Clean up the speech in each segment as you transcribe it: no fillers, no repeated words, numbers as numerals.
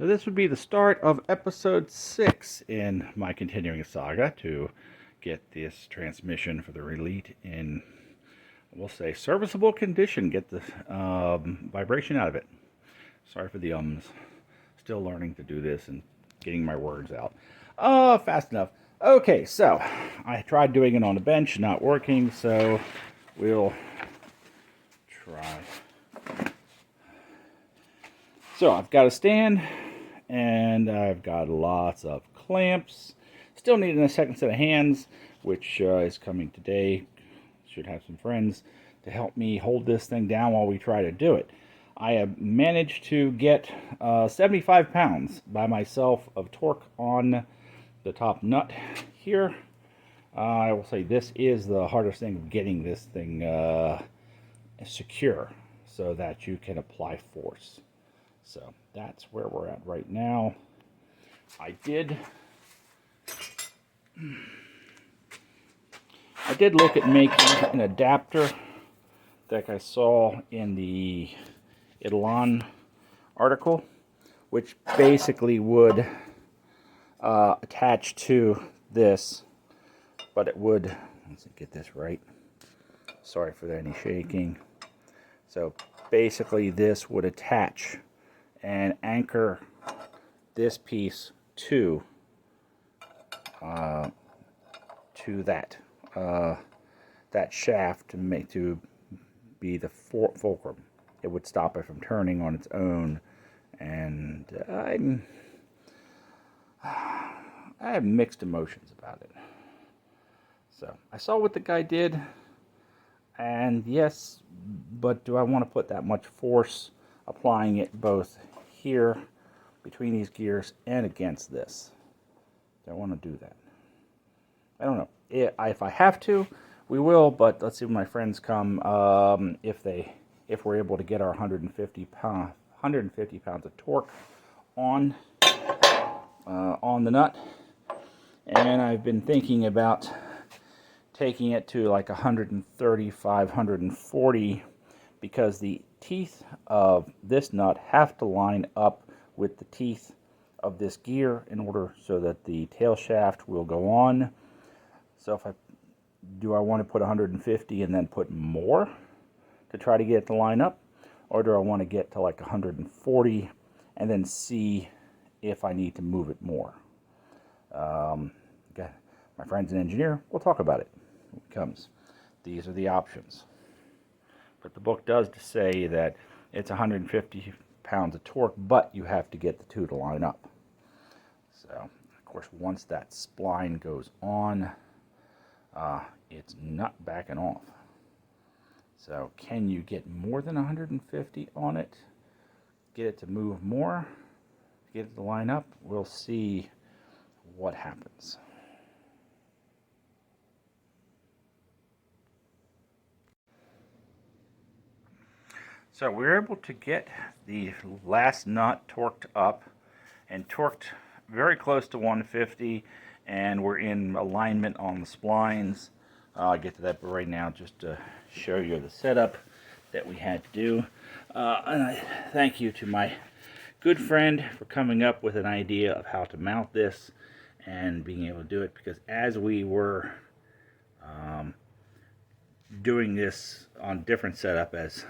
So this would be the start of episode 6 in my continuing saga to get this transmission for the Relite in, we'll say, serviceable condition. Get the vibration out of it. Sorry for the ums. Still learning to do this and getting my words out. Fast enough. Okay, so I tried doing it on the bench, not working, so we'll try. So I've got a stand, and I've got lots of clamps. Still needing a second set of hands, which is coming today. Should have some friends to help me hold this thing down while we try to do it. I have managed to get 75 pounds by myself of torque on the top nut here. I will say this is the hardest thing of getting this thing secure so that you can apply force. So that's where we're at right now. I did look at making an adapter that I saw in the Elan article, which basically would attach to this, but it would, let's get this right. Sorry for any shaking. So basically this would attach and anchor this piece to that shaft to be the fulcrum. It would stop it from turning on its own, and I have mixed emotions about it. So I saw what the guy did, and yes, but do I want to put that much force applying it both here between these gears and against this? Do I want to do that? I don't know. If I have to, we will, but let's see when my friends come, if we're able to get our 150 pounds of torque on the nut. And I've been thinking about taking it to like 135, 140, because the teeth of this nut have to line up with the teeth of this gear in order so that the tail shaft will go on. So do I want to put 150 and then put more to try to get it to line up, or do I want to get to like 140 and then see if I need to move it more? Okay. My friend's an engineer. We'll talk about it when it comes. These are the options. But the book does say that it's 150 pounds of torque, but you have to get the two to line up. So, of course, once that spline goes on, it's not backing off. So, can you get more than 150 on it? Get it to move more? Get it to line up? We'll see what happens. So we're able to get the last nut torqued up and torqued very close to 150, and we're in alignment on the splines. I'll get to that right now just to show you the setup that we had to do. And I thank you to my good friend for coming up with an idea of how to mount this and being able to do it, because as we were doing this on different setup, as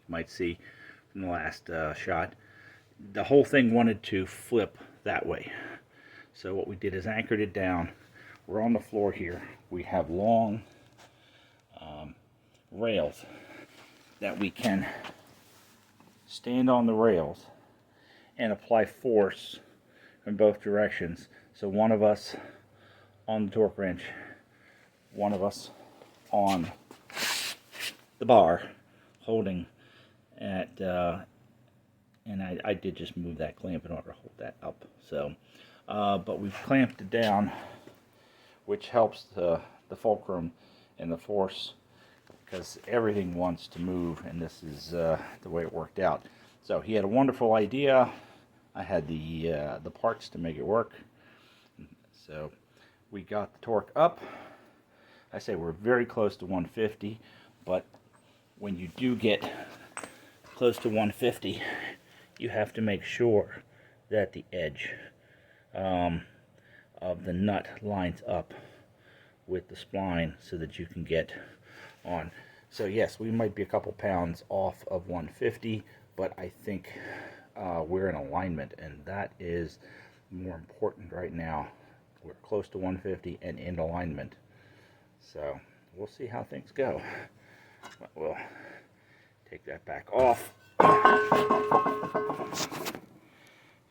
might see from the last shot, the whole thing wanted to flip that way. So what we did is anchored it down. We're on the floor here. We have long rails that we can stand on the rails and apply force in both directions. So one of us on the torque wrench, one of us on the bar holding at, and I did just move that clamp in order to hold that up. So, but we've clamped it down, which helps the fulcrum and the force, because everything wants to move, and this is the way it worked out. So he had a wonderful idea. I had the parts to make it work. So we got the torque up. I say we're very close to 150, but when you do get close to 150, you have to make sure that the edge of the nut lines up with the spline so that you can get on. So yes, we might be a couple pounds off of 150, but I think we're in alignment, and that is more important right now. We're close to 150 and in alignment. So we'll see how things go. But we'll take that back off.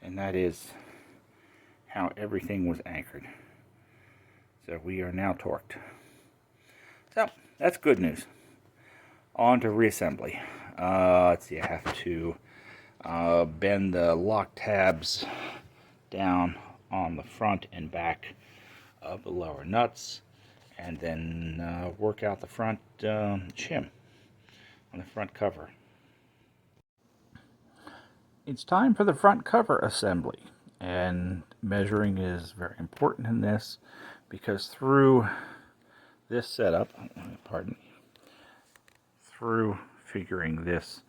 And that is how everything was anchored. So we are now torqued. So that's good news. On to reassembly. Let's see, I have to bend the lock tabs down on the front and back of the lower nuts, and then work out the front shim on the front cover. It's time for the front cover assembly, and measuring is very important in this, because through this setup, pardon me, through figuring this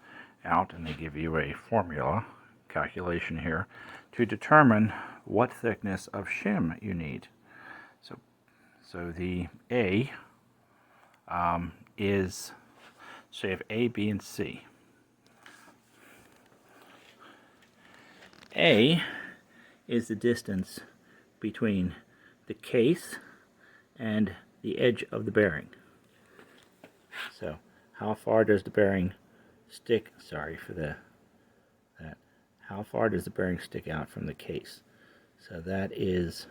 out, and they give you a formula calculation here to determine what thickness of shim you need. So the A is, so you have A, B, and C. A is the distance between the case and the edge of the bearing. So how far does the bearing stick, sorry for that, how far does the bearing stick out from the case? So that is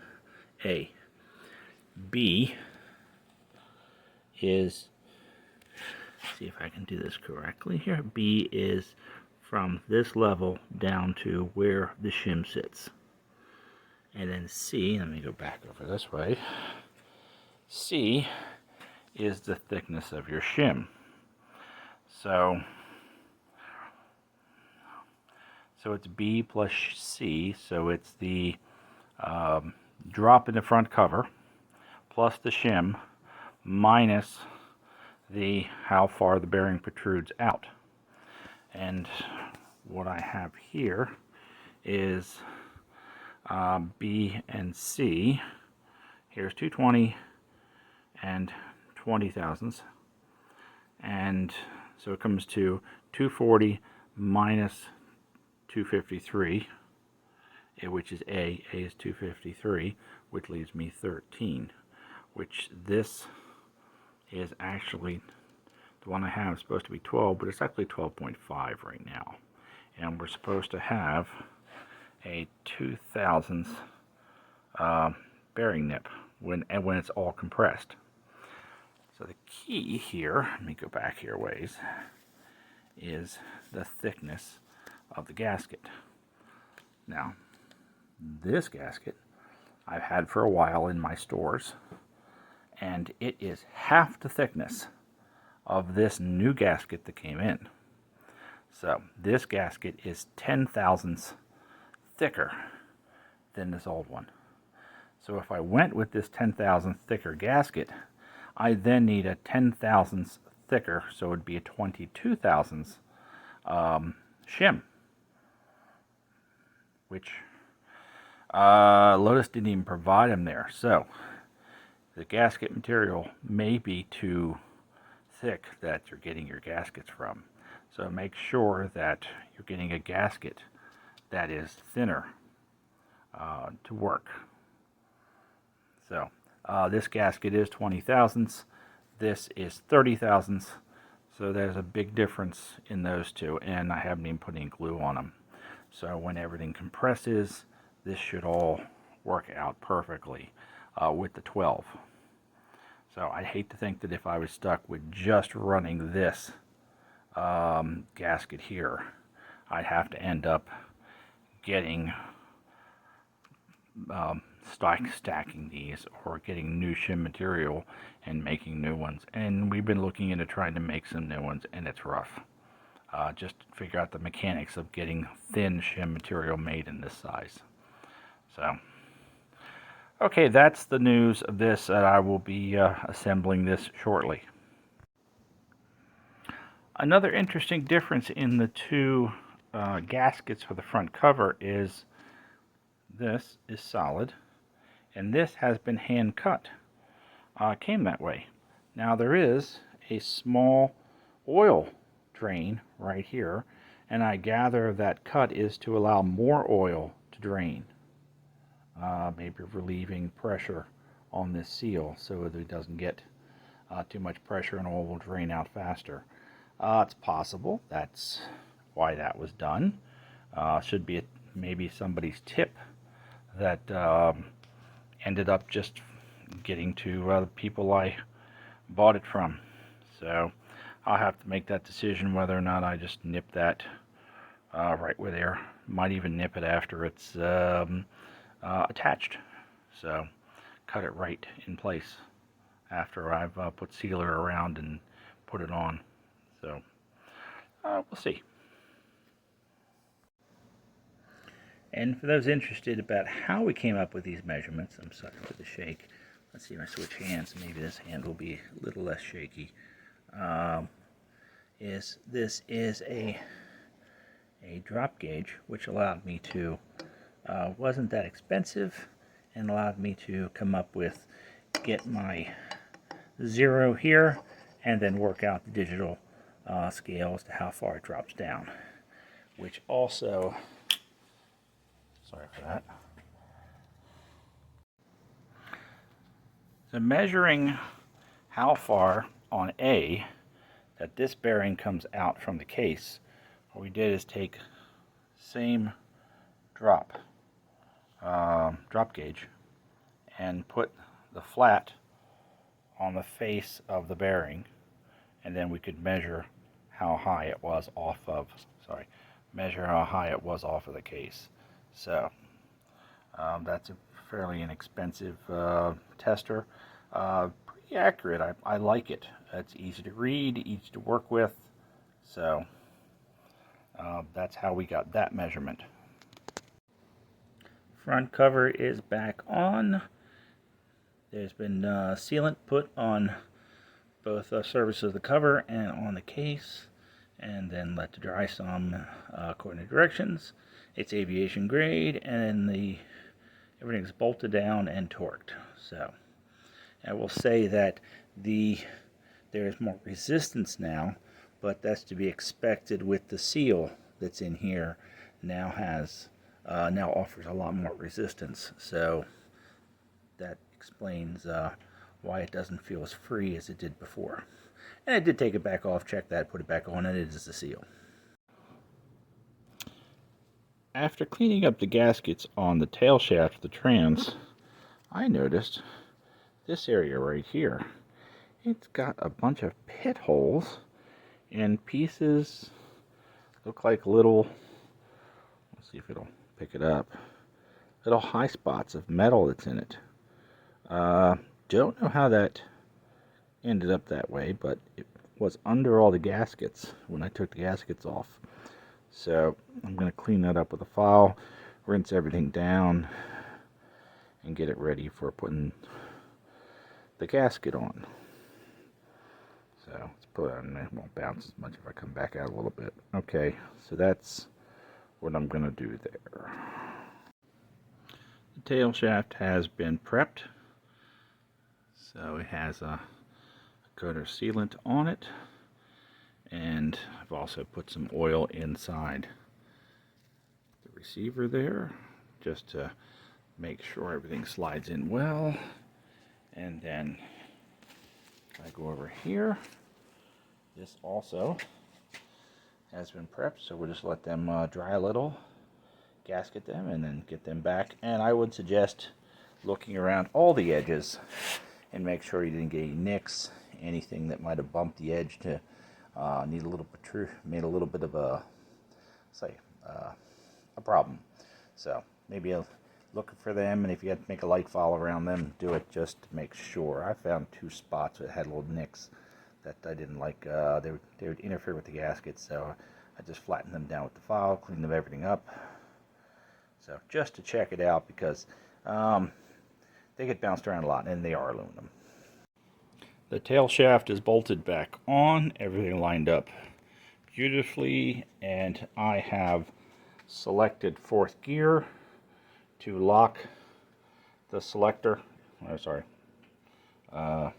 A. B is, see if I can do this correctly here, B is from this level down to where the shim sits. And then C, let me go back over this way, C is the thickness of your shim. So it's B plus C, so it's the drop in the front cover plus the shim minus the how far the bearing protrudes out. And what I have here is B and C. Here's 220 and 20 thousandths, and so it comes to 240 minus 253, which is A. A is 253, which leaves me 13, which this is actually, the one I have is supposed to be 12, but it's actually 12.5 right now. And we're supposed to have a 2 thousandths bearing nip when it's all compressed. So the key here, let me go back here a ways, is the thickness of the gasket. Now, this gasket I've had for a while in my stores, and it is half the thickness of this new gasket that came in. So this gasket is 10 thousandths thicker than this old one. So if I went with this 10 thousandths thicker gasket, I then need a 10 thousandths thicker, so it would be a 22 thousandths shim, which Lotus didn't even provide them there. So the gasket material may be too thick that you're getting your gaskets from. So make sure that you're getting a gasket that is thinner to work. So this gasket is 20 thousandths. This is 30 thousandths. So there's a big difference in those two, and I haven't even put any glue on them. So when everything compresses, this should all work out perfectly with the 12. So I'd hate to think that if I was stuck with just running this gasket here, I'd have to end up getting stacking these or getting new shim material and making new ones. And we've been looking into trying to make some new ones, and it's rough. Just to figure out the mechanics of getting thin shim material made in this size. So, okay, that's the news of this, and I will be assembling this shortly. Another interesting difference in the two gaskets for the front cover is this is solid, and this has been hand cut. Came that way. Now there is a small oil drain right here, and I gather that cut is to allow more oil to drain, maybe relieving pressure on this seal so that it doesn't get too much pressure and oil will drain out faster. It's possible that's why that was done. Should be maybe somebody's tip that ended up just getting to the people I bought it from. So I'll have to make that decision whether or not I just nip that right where there. Might even nip it after it's attached. So cut it right in place after I've put sealer around and put it on. So we'll see. And for those interested about how we came up with these measurements, I'm sorry for the shake. Let's see if I switch hands. Maybe this hand will be a little less shaky. This is a drop gauge, which allowed me to, wasn't that expensive, and allowed me to come up with, get my 0 here, and then work out the digital scale as to how far it drops down, which also, sorry for that. So measuring how far on A that this bearing comes out from the case, what we did is take same drop gauge and put the flat on the face of the bearing, and then we could measure how high it was off of, measure how high it was off of the case. So that's a fairly inexpensive tester. Pretty accurate. I like it. It's easy to read, easy to work with. So that's how we got that measurement. Front cover is back on. There's been sealant put on both surfaces of the cover and on the case, and then let to dry some according to directions. It's aviation grade, and everything's bolted down and torqued. So I will say that there is more resistance now, but that's to be expected with the seal that's in here. Now offers a lot more resistance. So that explains why it doesn't feel as free as it did before. And I did take it back off, check that, put it back on, and it is the seal. After cleaning up the gaskets on the tail shaft of the trans, I noticed this area right here. It's got a bunch of pit holes and pieces, look like little, let's see if it'll pick it up, little high spots of metal that's in it. Don't know how that ended up that way, but it was under all the gaskets when I took the gaskets off. So I'm going to clean that up with a file, rinse everything down, and get it ready for putting the gasket on. So let's put it on there. It won't bounce as much if I come back out a little bit. Okay, so that's what I'm going to do there. The tail shaft has been prepped. So it has a coat of sealant on it, and I've also put some oil inside the receiver there just to make sure everything slides in well. And then I go over here, this also has been prepped, so we'll just let them dry a little, gasket them, and then get them back. And I would suggest looking around all the edges and make sure you didn't get any nicks, anything that might have bumped the edge to need a little made a little bit of a problem. So maybe look for them, and if you had to make a light file around them, do it just to make sure. I found 2 spots that had little nicks that I didn't like. They would interfere with the gasket, so I just flattened them down with the file, cleaned everything up. So just to check it out, because they get bounced around a lot, and they are aluminum. The tail shaft is bolted back on, everything lined up beautifully, and I have selected 4th gear to lock the selector. Oh, sorry. There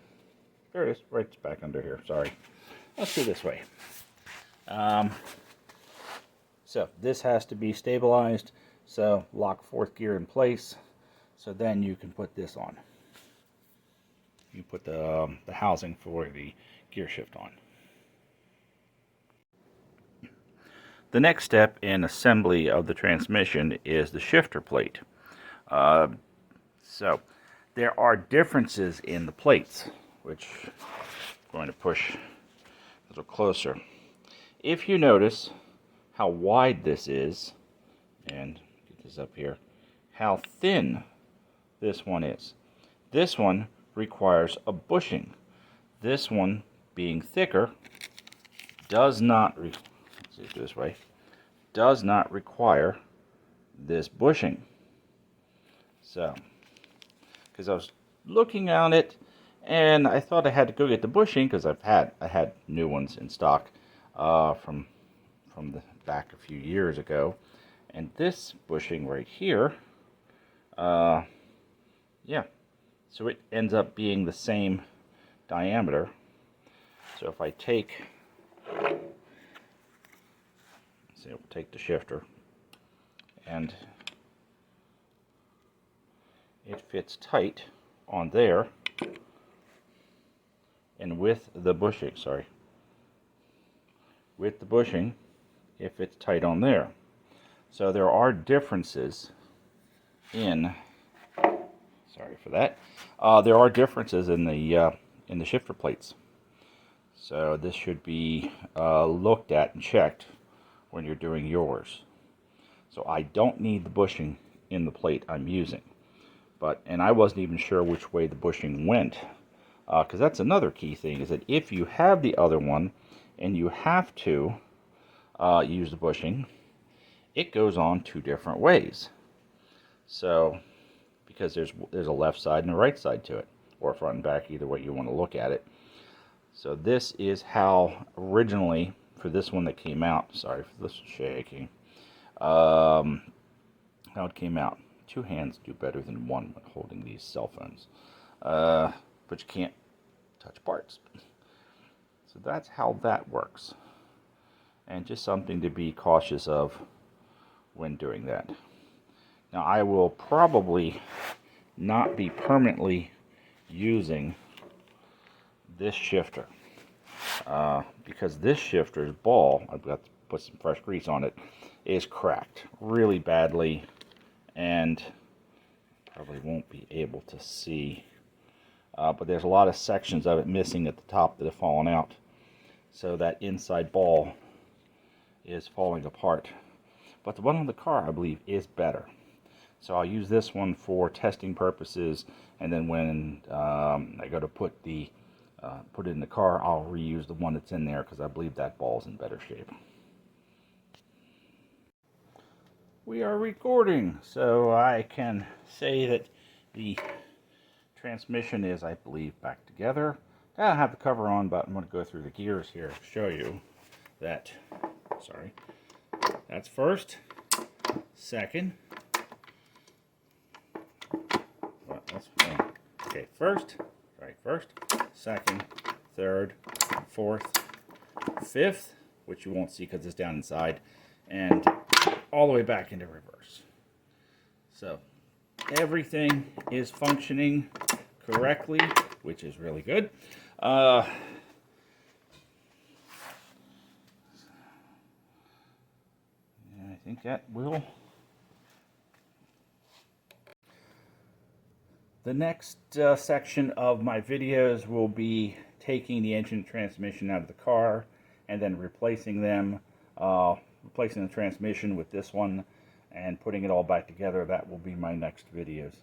it is, right back under here. Sorry. Let's do it this way. So this has to be stabilized. So lock fourth gear in place. So then you can put this on. You put the housing for the gear shift on. The next step in assembly of the transmission is the shifter plate. So there are differences in the plates, which I'm going to push a little closer. If you notice how wide this is, and get this up here, how thin this one is. This one requires a bushing. This one, being thicker, does not does not require this bushing. So, because I was looking at it, and I thought I had to go get the bushing because I had new ones in stock from the back a few years ago, and this bushing right here, yeah, so it ends up being the same diameter. So if I take, we'll take the shifter, and it fits tight on there, and with the bushing, it fits tight on there. So there are differences in, sorry for that, there are differences in the shifter plates. So this should be looked at and checked when you're doing yours. So I don't need the bushing in the plate I'm using, and I wasn't even sure which way the bushing went, because that's another key thing, is that if you have the other one and you have to use the bushing, it goes on two different ways. So because there's a left side and a right side to it, or front and back, either way you want to look at it. So this is how originally, for this one that came out, sorry for this shaking, how it came out. Two hands do better than one when holding these cell phones, but you can't touch parts. So that's how that works, and just something to be cautious of when doing that. Now I will probably not be permanently using this shifter, because this shifter's ball, I've got to put some fresh grease on it, is cracked really badly, and probably won't be able to see, but there's a lot of sections of it missing at the top that have fallen out, so that inside ball is falling apart. But the one on the car, I believe, is better. So I'll use this one for testing purposes, and then when I go to put it in the car, I'll reuse the one that's in there, because I believe that ball's in better shape. We are recording, so I can say that the transmission is, I believe, back together. I don't have the cover on, but I'm going to go through the gears here to show you that, sorry, that's first, second, okay, first, second, third, fourth, fifth, which you won't see because it's down inside, and all the way back into reverse. So everything is functioning correctly, which is really good. I think that will. The next section of my videos will be taking the engine and transmission out of the car and then replacing them, replacing the transmission with this one and putting it all back together. That will be my next videos.